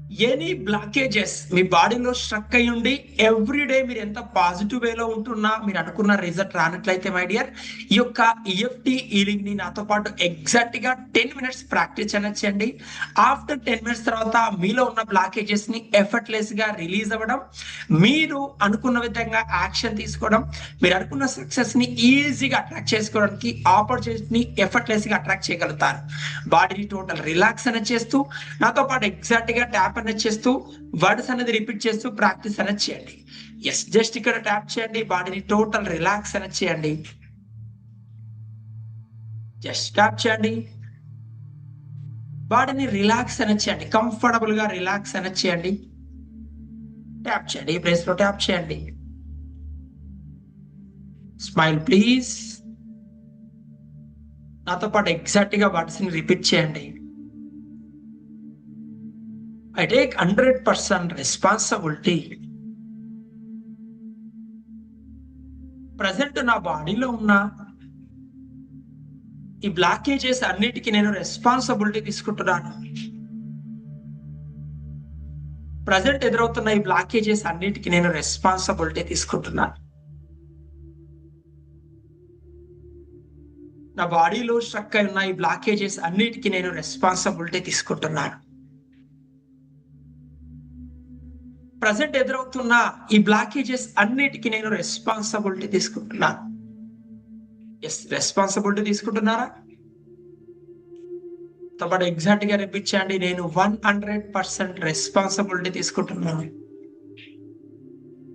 Any blockages మీ బాడీలో struck అయి ఉండి ఎవ్రీడే మీరు ఎంత పాజిటివ్ వేలో ఉంటున్నా మీరు అనుకున్న రిజల్ట్ రానట్లయితే మై డియర్, ఈ యొక్క ఈఎఫ్టి హీలింగ్ ని నాతో పాటు ఎగ్జాక్ట్ గా 10 మినిట్స్ ప్రాక్టీస్ చేయొచ్చండి. ఆఫ్టర్ 10 మినిట్స్ తర్వాత మీలో ఉన్న బ్లాకేజెస్ ని ఎఫర్ట్లెస్ గా రిలీజ్ అవ్వడం, మీరు అనుకున్న విధంగా యాక్షన్ తీసుకోవడం, మీరు అనుకున్న సక్సెస్ ని ఈజీగా అట్రాక్ట్ చేసుకోవడానికి ఆపర్చునిటీని ఎఫర్ట్లెస్ గా అట్రాక్ట్ చేయగలుగుతారు. బాడీని టోటల్ రిలాక్స్ అనేది చేస్తూ నాతో పాటు ఎగ్జాక్ట్ గా ట్యాప్ అనేది చేస్తూ వర్డ్స్ అనేది రిపీట్ చేస్తూ ప్రాక్టీస్ అనేది చేయండి. ఎస్, జస్ట్ ఇక్కడ ట్యాప్ చేయండి, బాడీని టోటల్ రిలాక్స్ అనేది చేయండి. జస్ట్ ట్యాప్ చేయండి, బాడీని రిలాక్స్ అనేది చేయండి, కంఫర్టబుల్ గా రిలాక్స్ అనేది చేయండి. ట్యాప్ చేయండి, ఈ ప్లేస్ లో ట్యాప్ చేయండి. Smile please. నాతో పాటు ఎగ్జాక్ట్ గా వర్డ్స్ ని రిపీట్ చేయండి. I take 100% responsibility. ప్రజెంట్ నా బాడీలో ఉన్న ఈ బ్లాకేజెస్ అన్నిటికీ నేను రెస్పాన్సిబిలిటీ తీసుకుంటున్నాను. ప్రజెంట్ ఎదురవుతున్న ఈ బ్లాకేజెస్ అన్నిటికీ నేను రెస్పాన్సిబిలిటీ తీసుకుంటున్నాను. నా బాడీలో స్ట్రక్ అయి ఉన్న ఈ బ్లాకేజెస్ అన్నిటికీ నేను రెస్పాన్సిబిలిటీ తీసుకుంటున్నాను. ప్రజెంట్ ఎదురవుతున్న ఈ బ్లాకేజెస్ అన్నిటికీ నేను రెస్పాన్సిబిలిటీ తీసుకుంటున్నాను. ఎస్, రెస్పాన్సిబిలిటీ తీసుకుంటున్నారా? తప్పటి ఎగ్జాక్ట్ గా రిపీట్ చేయండి. నేను 100% రెస్పాన్సిబిలిటీ తీసుకుంటున్నాను.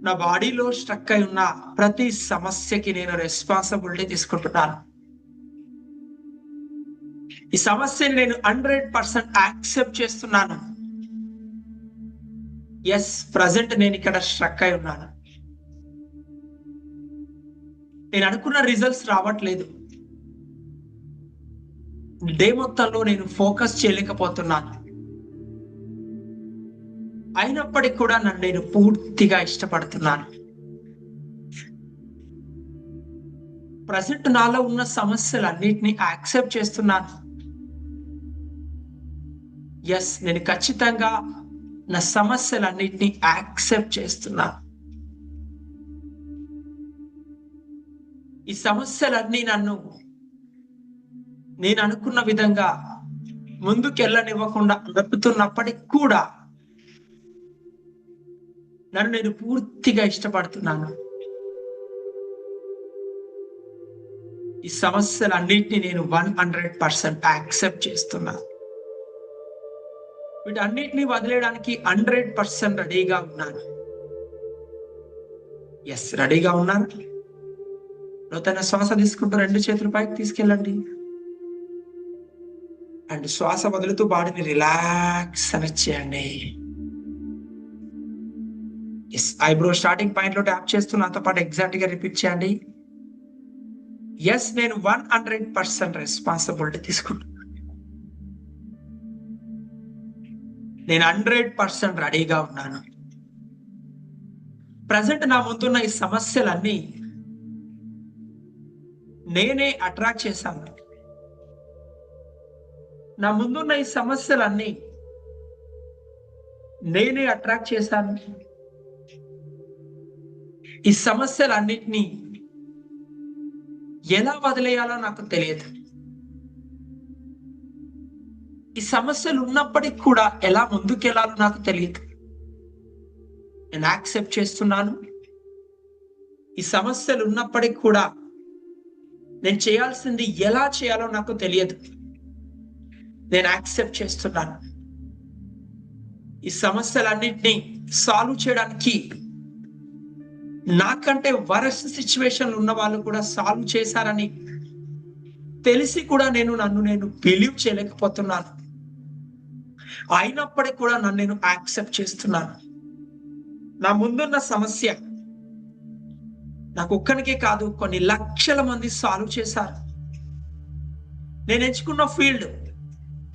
నా బాడీలో స్ట్రక్ అయి ఉన్న ప్రతి సమస్యకి నేను రెస్పాన్సిబిలిటీ తీసుకుంటున్నాను. ఈ సమస్యని నేను 100% యాక్సెప్ట్ చేస్తున్నాను. ఎస్, ప్రజెంట్ నేను ఇక్కడ స్ట్రక్ అయి ఉన్నాను. నేను అనుకున్న రిజల్ట్స్ రావట్లేదు. డే మొత్తంలో నేను ఫోకస్ చేయలేకపోతున్నాను. అయినప్పటికీ కూడా నన్ను నేను పూర్తిగా ఇష్టపడుతున్నాను. ప్రజెంట్ నాలో ఉన్న సమస్యలన్నిటినీ యాక్సెప్ట్ చేస్తున్నాను. ఎస్, నేను ఖచ్చితంగా నా సమస్యలన్నిటినీ యాక్సెప్ట్ చేస్తున్నాను. ఈ సమస్యలన్నీ నన్ను నేను అనుకున్న విధంగా ముందుకెళ్ళనివ్వకుండా నడుపుతున్నప్పటికీ కూడా నన్ను నేను పూర్తిగా ఇష్టపడుతున్నాను. ఈ సమస్యలన్నిటినీ నేను 100% యాక్సెప్ట్ చేస్తున్నాను. వీటన్నిటిని వదిలేయడానికి 100% రెడీగా ఉన్నాను. ఎస్, రెడీగా ఉన్నాను. లోతైన శ్వాస తీసుకుంటూ 2 చేతులు పైకి తీసుకెళ్ళండి. అండ్ శ్వాస వదులుతూ బాడీని రిలాక్స్ అని చేయండి. ఎస్, ఐబ్రో స్టార్టింగ్ పాయింట్ లో ట్యాప్ చేస్తూ నాతో పాటు ఎగ్జాక్ట్ గా రిపీట్ చేయండి. ఎస్, నేను 100% రెస్పాన్సిబిలిటీ తీసుకుంటాను. నేను 100% రెడీగా ఉన్నాను. ప్రజెంట్ నా ముందున్న ఈ సమస్యలన్నీ నేనే అట్రాక్ట్ చేశాను. నా ముందున్న ఈ సమస్యలన్నీ నేనే అట్రాక్ట్ చేశాను. ఈ సమస్యలన్నిటినీ ఎలా వదిలేయాలో నాకు తెలియదు. ఈ సమస్యలు ఉన్నప్పటికీ కూడా ఎలా ముందుకెళ్లాలో నాకు తెలియదు. నేను యాక్సెప్ట్ చేస్తున్నాను. ఈ సమస్యలు ఉన్నప్పటికీ కూడా నేను చేయాల్సింది ఎలా చేయాలో నాకు తెలియదు. నేను యాక్సెప్ట్ చేస్తున్నాను. ఈ సమస్యలన్నింటినీ సాల్వ్ చేయడానికి నాకంటే వరస్ట్ సిచ్యువేషన్ ఉన్న వాళ్ళు కూడా సాల్వ్ చేశారని తెలిసి కూడా నన్ను నేను బిలీవ్ చేయలేకపోతున్నాను. అయినప్పటికీ కూడా నన్ను నేను యాక్సెప్ట్ చేస్తున్నాను. నా ముందున్న సమస్య నాకు ఒక్కనికే కాదు, కొన్ని లక్షల మంది సాల్వ్ చేశారు. నేను ఎంచుకున్న ఫీల్డ్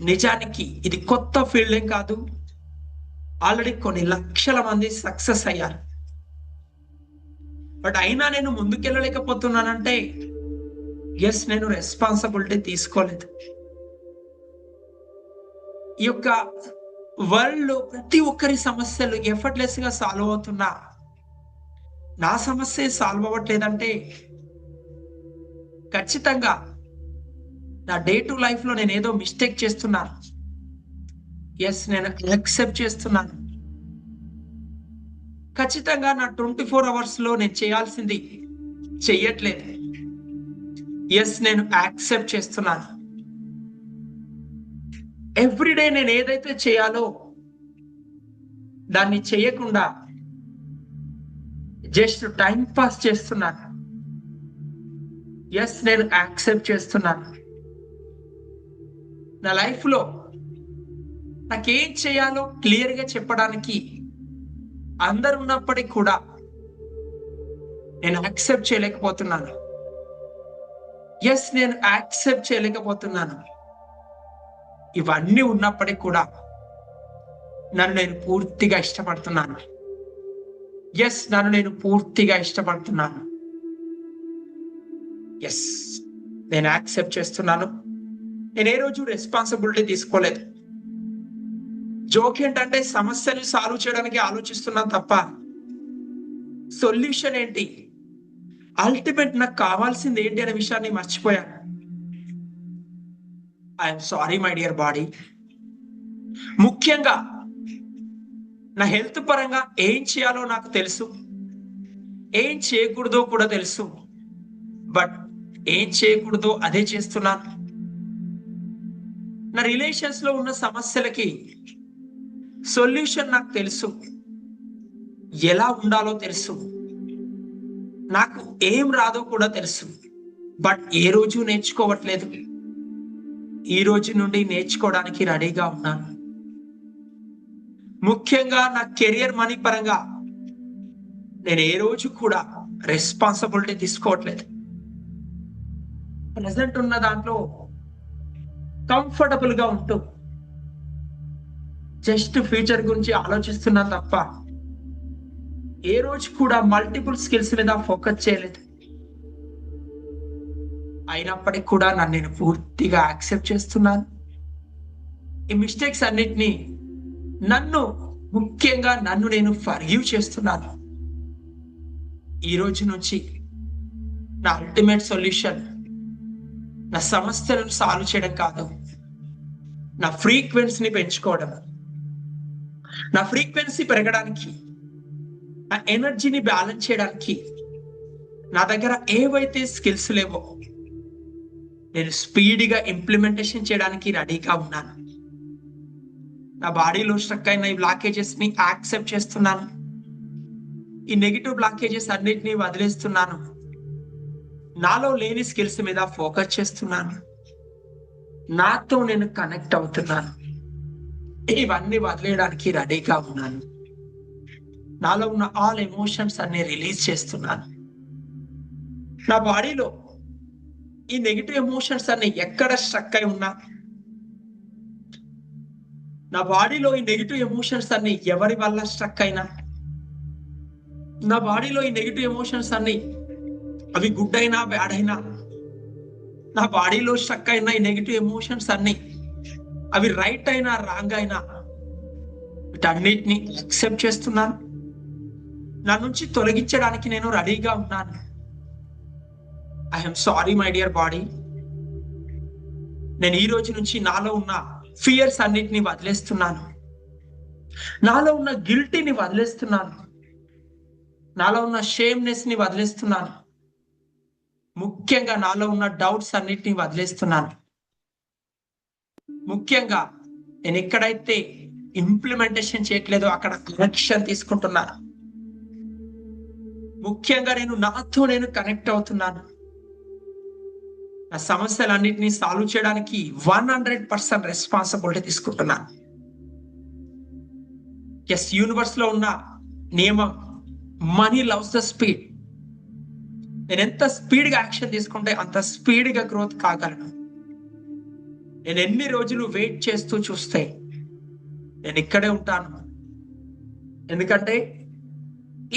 నిజానికి ఇది కొత్త ఫీల్డ్ ఏం కాదు. ఆల్రెడీ కొన్ని లక్షల మంది సక్సెస్ అయ్యారు. బట్ అయినా నేను ముందుకెళ్ళలేకపోతున్నానంటే ఎస్, నేను రెస్పాన్సిబిలిటీ తీసుకోలేదు. ఈ యొక్క వరల్డ్ లో ప్రతి ఒక్కరి సమస్యలు ఎఫర్ట్లెస్ గా సాల్వ్ అవుతున్నా నా సమస్య సాల్వ్ అవ్వట్లేదంటే ఖచ్చితంగా నా డే టు లైఫ్ లో నేను ఏదో మిస్టేక్ చేస్తున్నాను. ఎస్, నేను యాక్సెప్ట్ చేస్తున్నాను. ఖచ్చితంగా నా 24 hours లో నేను చేయాల్సింది చెయ్యట్లేదు. ఎస్, నేను యాక్సెప్ట్ చేస్తున్నాను. ఎవ్రీడే నేను ఏదైతే చేయాలో దాన్ని చేయకుండా జస్ట్ టైం పాస్ చేస్తున్నాను. ఎస్, నేను యాక్సెప్ట్ చేస్తున్నాను. నా లైఫ్ లో నాకేం చేయాలో క్లియర్ గా చెప్పడానికి అందరు ఉన్నప్పటికీ కూడా నేను యాక్సెప్ట్ చేయలేకపోతున్నాను. ఎస్, నేను యాక్సెప్ట్ చేయలేకపోతున్నాను. ఇవన్నీ ఉన్నప్పటికీ కూడా నన్ను నేను పూర్తిగా ఇష్టపడుతున్నాను. ఎస్, నన్ను నేను పూర్తిగా ఇష్టపడుతున్నాను. ఎస్, నేను యాక్సెప్ట్ చేస్తున్నాను. నేను ఏ రోజు రెస్పాన్సిబిలిటీ తీసుకోలేదు. జోక్ ఏంటంటే సమస్యని సాల్వ్ చేయడానికి ఆలోచిస్తున్నాను తప్ప సొల్యూషన్ ఏంటి, అల్టిమేట్ నాకు కావాల్సింది ఏంటి అనే విషయాన్ని మర్చిపోయాను. I'm sorry my dear body. ముఖ్యంగా నా హెల్త్ పరంగా ఏం చేయాలో నాకు తెలుసు, ఏం చేయకూడదో కూడా తెలుసు. బట్ ఏం చేయకూడదో అదే చేస్తున్నాను. నా రిలేషన్స్ లో ఉన్న సమస్యలకి సొల్యూషన్ నాకు తెలుసు, ఎలా ఉండాలో తెలుసు, నాకు ఏం రాదో కూడా తెలుసు. బట్ ఏ రోజు నేర్చుకోవట్లేదు. ఈ రోజు నుండి నేర్చుకోవడానికి రెడీగా ఉన్నాను. ముఖ్యంగా నా కెరియర్ మనీ పరంగా నేను ఏ రోజు కూడా రెస్పాన్సిబిలిటీ తీసుకోవట్లేదు. ప్రజెంట్ ఉన్న దాంట్లో కంఫర్టబుల్ గా ఉంటూ జస్ట్ ఫ్యూచర్ గురించి ఆలోచిస్తున్నా తప్ప ఏ రోజు కూడా మల్టిపుల్ స్కిల్స్ మీద ఫోకస్ చేయలేదు. అయినప్పటికీ కూడా నన్ను నేను పూర్తిగా యాక్సెప్ట్ చేస్తున్నాను. ఈ మిస్టేక్స్ అన్నిటినీ ముఖ్యంగా నన్ను నేను ఫర్గివ్ చేస్తున్నాను. ఈ రోజు నుంచి నా అల్టిమేట్ సొల్యూషన్ నా సమస్యలను సాల్వ్ చేయడం కాదు, నా ఫ్రీక్వెన్సీని పెంచుకోవడం. నా ఫ్రీక్వెన్సీ పెరగడానికి, నా ఎనర్జీని బ్యాలెన్స్ చేయడానికి నా దగ్గర ఏవైతే స్కిల్స్ లేవో నేను స్పీడ్గా ఇంప్లిమెంటేషన్ చేయడానికి రెడీగా ఉన్నాను. నా బాడీలో స్ట్రక్ అయిన ఈ బ్లాకేజెస్ ని యాక్సెప్ట్ చేస్తున్నాను. ఈ నెగిటివ్ బ్లాకేజెస్ అన్నిటినీ వదిలేస్తున్నాను. నాలో లేని స్కిల్స్ మీద ఫోకస్ చేస్తున్నాను. నాతో నేను కనెక్ట్ అవుతున్నాను. ఇవన్నీ వదిలేయడానికి రెడీగా ఉన్నాను. నాలో ఉన్న ఆల్ ఎమోషన్స్ అన్ని రిలీజ్ చేస్తున్నాను. నా బాడీలో ఈ నెగిటివ్ ఎమోషన్స్ అన్ని ఎక్కడ స్ట్రక్ అయి ఉన్నా, నా బాడీలో ఈ నెగిటివ్ ఎమోషన్స్ అన్ని ఎవరి వల్ల స్ట్రక్ అయినా, నా బాడీలో ఈ నెగిటివ్ ఎమోషన్స్ అన్ని అవి గుడ్ అయినా బ్యాడ్ అయినా, నా బాడీలో స్ట్రక్ అయిన ఈ నెగిటివ్ ఎమోషన్స్ అన్ని అవి రైట్ అయినా రాంగ్ అయినా వీటన్నిటిని యాక్సెప్ట్ చేస్తున్నాను. నా నుంచి తొలగించడానికి నేను రెడీగా ఉన్నాను. I'm sorry my dear body. నేను ఈ రోజు నుంచి నాలో ఉన్న ఫియర్స్ అన్నిటిని వదిలేస్తున్నాను. నాలో ఉన్న గిల్టీని వదిలేస్తున్నాను. నాలో ఉన్న షేమ్నెస్ ని వదిలేస్తున్నాను. ముఖ్యంగా నాలో ఉన్న డౌట్స్ అన్నిటిని వదిలేస్తున్నాను. ముఖ్యంగా నేను ఎక్కడైతే ఇంప్లిమెంటేషన్ చేయట్లేదో అక్కడ కనెక్షన్ తీసుకుంటున్నాను. ముఖ్యంగా నాతో నేను కనెక్ట్ అవుతున్నాను. నా సమస్యలన్నింటినీ సాల్వ్ చేయడానికి 100% రెస్పాన్సిబిలిటీ తీసుకుంటున్నాను. ఎస్, యూనివర్స్ లో ఉన్న నియమం మనీ లవ్స్ ద స్పీడ్. నేను ఎంత స్పీడ్గా యాక్షన్ తీసుకుంటే అంత స్పీడ్గా గ్రోత్ కాగలను. నేను ఎన్ని రోజులు వెయిట్ చేస్తూ చూస్తే నేను ఇక్కడే ఉంటాను. ఎందుకంటే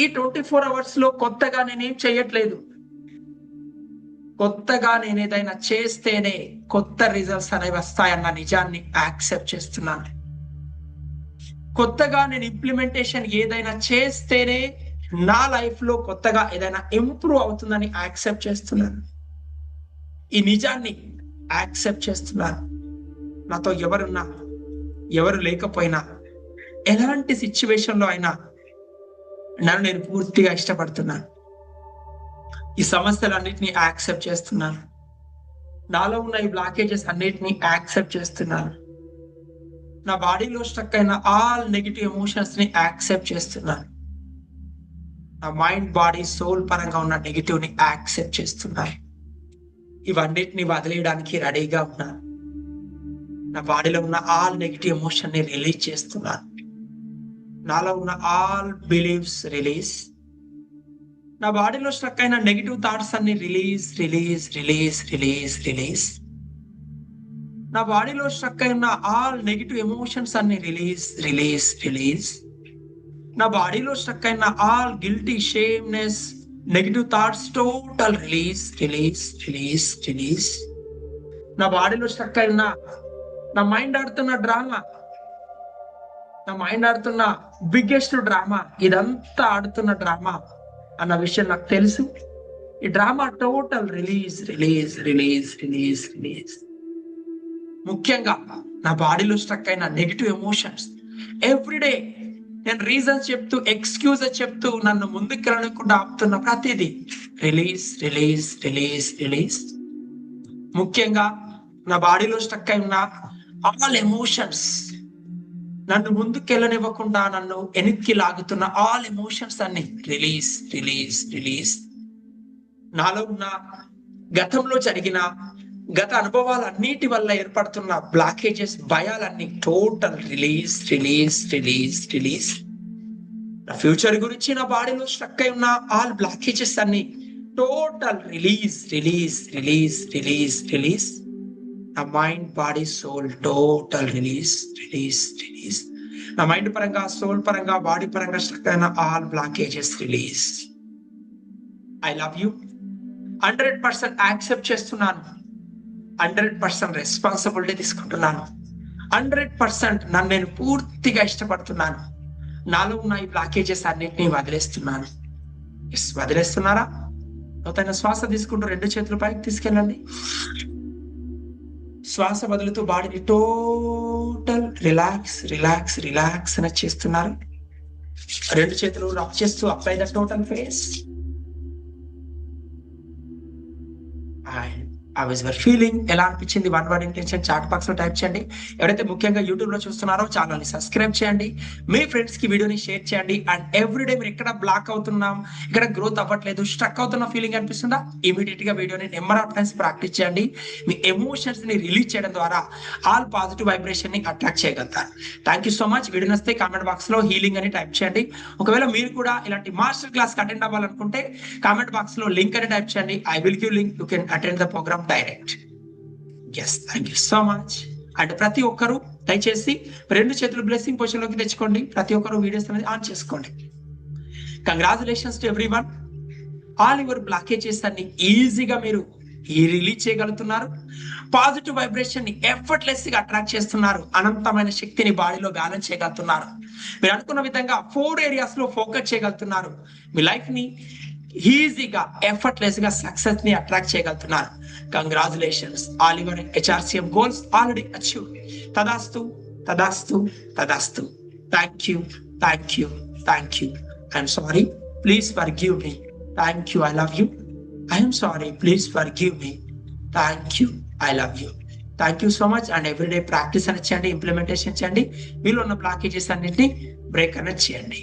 ఈ 24 hours లో కొత్తగా నేనేం చేయట్లేదు. కొత్తగా నేను ఏదైనా చేస్తేనే కొత్త రిజల్ట్స్ అనేవి వస్తాయన్న నిజాన్ని యాక్సెప్ట్ చేస్తున్నాను. కొత్తగా నేను ఇంప్లిమెంటేషన్ ఏదైనా చేస్తేనే నా లైఫ్ లో కొత్తగా ఏదైనా ఇంప్రూవ్ అవుతుందని యాక్సెప్ట్ చేస్తున్నాను. ఈ నిజాన్ని యాక్సెప్ట్ చేస్తున్నాను. నాతో ఎవరున్నా ఎవరు లేకపోయినా ఎలాంటి సిచ్యువేషన్ లో అయినా నన్ను నేను పూర్తిగా ఇష్టపడుతున్నాను. ఈ సమస్యలన్నిటినీ యాక్సెప్ట్ చేస్తున్నాను. నాలో ఉన్న ఈ బ్లాకేజెస్ అన్నిటినీ యాక్సెప్ట్ చేస్తున్నాను. నా బాడీలో స్ట్రక్ అయిన ఆల్ నెగిటివ్ ఎమోషన్స్ ని యాక్సెప్ట్ చేస్తున్నాను. నా మైండ్, బాడీ, సోల్ పరంగా ఉన్న నెగిటివ్ ని యాక్సెప్ట్ చేస్తున్నాను. ఇవన్నిటిని వదిలేయడానికి రెడీగా ఉన్నాను. నా బాడీలో ఉన్న ఆల్ నెగిటివ్ ఎమోషన్ ని రిలీజ్ చేస్తున్నాను. నాలో ఉన్న ఆల్ బిలీవ్స్ రిలీజ్. నా బాడీలో స్ట్రక్ అయిన నెగిటివ్ థాట్స్ అన్ని release release release release release. నా బాడీలో స్ట్రక్ అయిన ఆల్ నెగిటివ్ ఎమోషన్స్ అన్ని రిలీజ్ రిలీజ్ రిలీజ్. నా బాడీలో స్ట్రక్ అయిన all guilty, shameness, negative thoughts total release release release release. నా బాడీలో స్ట్రక్ అయిన నా మైండ్ ఆడుతున్న డ్రామా, నా మైండ్ ఆడుతున్న బిగ్గెస్ట్ డ్రామా, ఇదంతా ఆడుతున్న డ్రామా అన్న విషయం నాకు తెలుసు. ఈ drama total release release release release release. ముఖ్యంగా నా బాడీలో స్ట్రక్ అయిన నెగిటివ్ ఎమోషన్స్ ఎవ్రీడే నేను రీజన్స్ చెప్తూ, ఎక్స్క్యూజెస్ చెప్తూ నన్ను ముందుకు వెళ్ళకుండా ఆపుతున్న ప్రతిదీ రిలీజ్ రిలీజ్ రిలీజ్ రిలీజ్. ముఖ్యంగా నా బాడీలో స్ట్రక్ అయిన ఆల్ ఎమోషన్స్, నన్ను ముందుకు వెళ్ళనివ్వకుండా నన్ను వెనక్కి లాగుతున్న ఆల్ ఎమోషన్స్ అన్ని రిలీజ్ రిలీజ్ రిలీజ్. నాలో ఉన్న గతంలో జరిగిన గత అనుభవాలన్నిటి వల్ల ఏర్పడుతున్న బ్లాకేజెస్, భయాలన్నీ total release release release release. నా ఫ్యూచర్ గురించి నా బాడీలో స్ట్రక్ అయి ఉన్న ఆల్ బ్లాకేజెస్ అన్ని total release release release release release. నా mind, body, soul total release release release. నా మైండ్ పరంగా, సోల్ పరంగా, బాడీ పరంగా స్ట్రక్ అయిన all blockages release. I love you. 100% accept చేస్తున్నాను. 100% రెస్పాన్సిబిలిటీ తీసుకుంటున్నాను. 100% నన్ను నేను పూర్తిగా ఇష్టపడుతున్నాను. నాలో ఉన్న ఈ బ్లాకేజెస్ అన్నిటినీ వదిలేస్తున్నాను. వదిలేస్తున్నారా? లోతైన శ్వాస తీసుకుంటూ 2 చేతులు పైకి తీసుకెళ్ళండి. శ్వాస వదులుతూ బాడీని టోటల్ రిలాక్స్ రిలాక్స్ రిలాక్స్ అని చేస్తున్నారు. 2 చేతులు రబ్ చేస్తూ apply the total face. How is your feeling? ఎలా అనిపించింది? 1 word ఇంటెన్షన్ చాట్ బాక్స్ లో టైప్ చేయండి. ఎవరైతే ముఖ్యంగా యూట్యూబ్ లో చూస్తున్నారో ఛానల్ ని సబ్స్క్రైబ్ చేయండి. మీ ఫ్రెండ్స్ కి వీడియోని షేర్ చేయండి. అండ్ ఎవ్రీడే మీరు ఎక్కడ బ్లాక్ అవుతున్నాం, ఇక్కడ గ్రోత్ అవ్వట్లేదు, స్ట్రక్ అవుతున్న ఫీలింగ్ అనిపిస్తుందా, ఇమీడియట్ గా వీడియోని నెంబర్ ఆఫ్ టైమ్స్ ప్రాక్టీస్ చేయండి. మీ ఎమోషన్స్ ని రిలీజ్ చేయడం ద్వారా ఆల్ పాజిటివ్ వైబ్రేషన్ ని అట్రాక్ట్ చేయగలుగుతారు. Thank you so much. Video నచ్చితే కామెంట్ బాక్స్ లో హీలింగ్ అని టైప్ చేయండి. ఒకవేళ మీరు కూడా ఇలాంటి మాస్టర్ క్లాస్ అటెండ్ అవ్వాలనుకుంటే కామెంట్ బాక్స్ లో లింక్ అని టైప్ చేయండి. I will give link. You can attend the program direct. Yes, thank you so much. And ప్రతి ఒక్కరు దయచేసి 2 చేతులు బ్లెస్సింగ్ పొజిషన్ లోకి తెచ్చుకోండి. ప్రతి ఒక్కరు వీడియోస్ అనేది ఆన్ చేసుకోండి. Congratulations to everyone. All your blockages అన్ని ఈజీగా మీరు రిలీజ్ చేయగలుగుతున్నారు. పాజిటివ్ వైబ్రేషన్ ని ఎఫర్ట్లెస్ గా అట్రాక్ట్ చేస్తున్నారు. అనంతమైన శక్తిని బాడీలో బ్యాలెన్స్ చేయగలుగుతున్నారు. మీరు అనుకున్న విధంగా 4 ఏరియాస్ లో ఫోకస్ చేయగలుగుతున్నారు. మీ లైఫ్ ని ఈజీగా ఎఫర్ట్లెస్ గా సక్సెస్ ని అట్రాక్ట్ చేయగలుగుతున్నారు. Congratulations. All your HRCF goals already achieve. తదాస్తు తదాస్తు తదాస్తు. Thank you thank you thank you. I'm sorry, please forgive me. Thank you, I love you. I'm sorry, please forgive me. Thank you, I love you. Thank you so much. And everyday practice అనేది చేయండి, implementation చేయండి. మీలో ఉన్న blockages అన్నింటినీ break అనేది చేయండి.